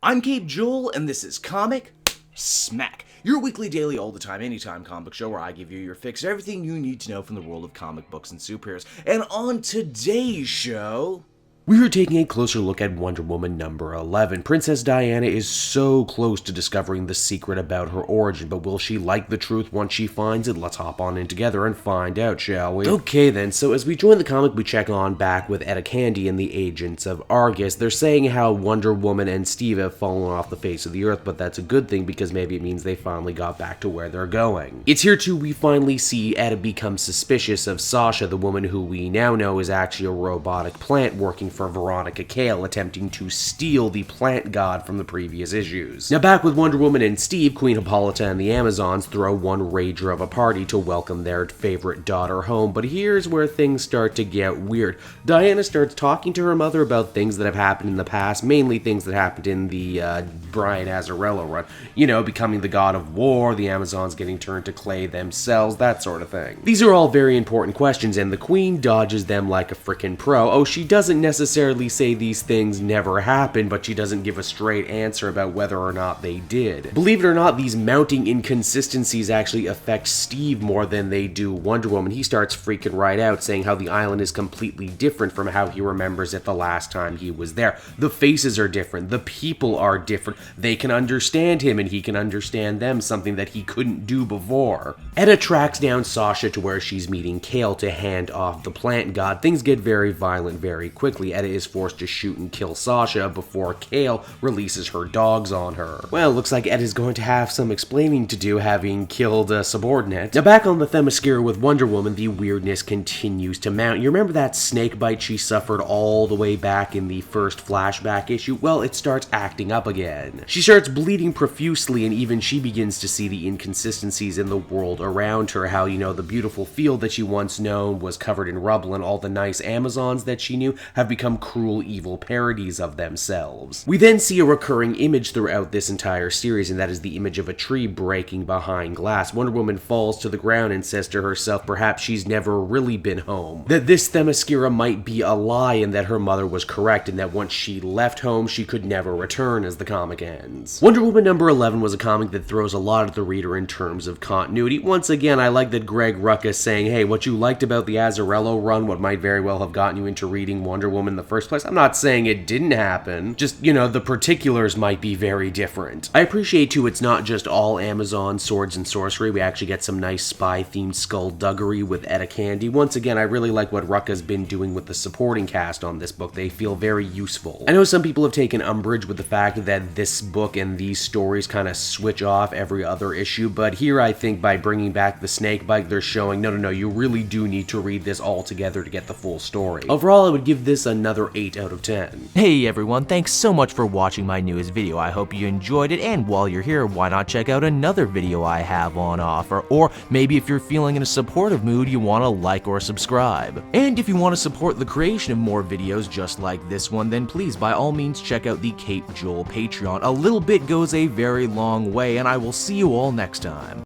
I'm Cape Joel, and this is Comic Smack, your weekly, daily, all the time, anytime comic show where I give you your fix of everything you need to know from the world of comic books and superheroes. And on today's show, we are taking a closer look at Wonder Woman number 11. Princess Diana is so close to discovering the secret about her origin, but will she like the truth once she finds it? Let's hop on in together and find out, shall we? Okay then, so as we join the comic, we check on back with Etta Candy and the agents of Argus. They're saying how Wonder Woman and Steve have fallen off the face of the earth, but that's a good thing because maybe it means they finally got back to where they're going. It's here too we finally see Etta become suspicious of Sasha, the woman who we now know is actually a robotic plant working for Veronica Cale, attempting to steal the plant god from the previous issues. Now back with Wonder Woman and Steve, Queen Hippolyta and the Amazons throw one rager of a party to welcome their favorite daughter home, but here's where things start to get weird. Diana starts talking to her mother about things that have happened in the past, mainly things that happened in the Brian Azzarello run. You know, becoming the god of war, the Amazons getting turned to clay themselves, that sort of thing. These are all very important questions, and the Queen dodges them like a frickin' pro. Oh, she doesn't necessarily say these things never happened, but she doesn't give a straight answer about whether or not they did. Believe it or not, these mounting inconsistencies actually affect Steve more than they do Wonder Woman. He starts freaking right out, saying how the island is completely different from how he remembers it the last time he was there. The faces are different, the people are different, they can understand him and he can understand them, something that he couldn't do before. Etta tracks down Sasha to where she's meeting Cale to hand off the plant god. Things get very violent very quickly. Etta is forced to shoot and kill Sasha before Cale releases her dogs on her. Well, looks like Ed is going to have some explaining to do, having killed a subordinate. Now back on the Themyscira with Wonder Woman, the weirdness continues to mount. You remember that snake bite she suffered all the way back in the first flashback issue? Well, it starts acting up again. She starts bleeding profusely, and even she begins to see the inconsistencies in the world around her. How, you know, the beautiful field that she once known was covered in rubble, and all the nice Amazons that she knew have become cruel, evil parodies of themselves. We then see a recurring image throughout this entire series, and that is the image of a tree breaking behind glass. Wonder Woman falls to the ground and says to herself perhaps she's never really been home, that this Themyscira might be a lie and that her mother was correct, and that once she left home she could never return as the comic ends. Wonder Woman number 11 was a comic that throws a lot at the reader in terms of continuity. Once again, I like that Greg Rucka saying, hey, what you liked about the Azzarello run, what might very well have gotten you into reading Wonder Woman in the first place. I'm not saying it didn't happen, just, you know, the particulars might be very different. I appreciate too it's not just all Amazon swords and sorcery. We actually get some nice spy-themed skullduggery with Etta Candy. Once again, I really like what Rucka's been doing with the supporting cast on this book. They feel very useful. I know some people have taken umbrage with the fact that this book and these stories kind of switch off every other issue, but here I think by bringing back the snake bite, they're showing, no, you really do need to read this all together to get the full story. Overall, I would give this another 8 out of 10. Hey everyone, thanks so much for watching my newest video. I hope you enjoyed it, and while you're here, why not check out another video I have on offer, or maybe if you're feeling in a supportive mood, you want to like or subscribe. And if you want to support the creation of more videos just like this one, then please by all means check out the Cape Joel Patreon. A little bit goes a very long way, and I will see you all next time.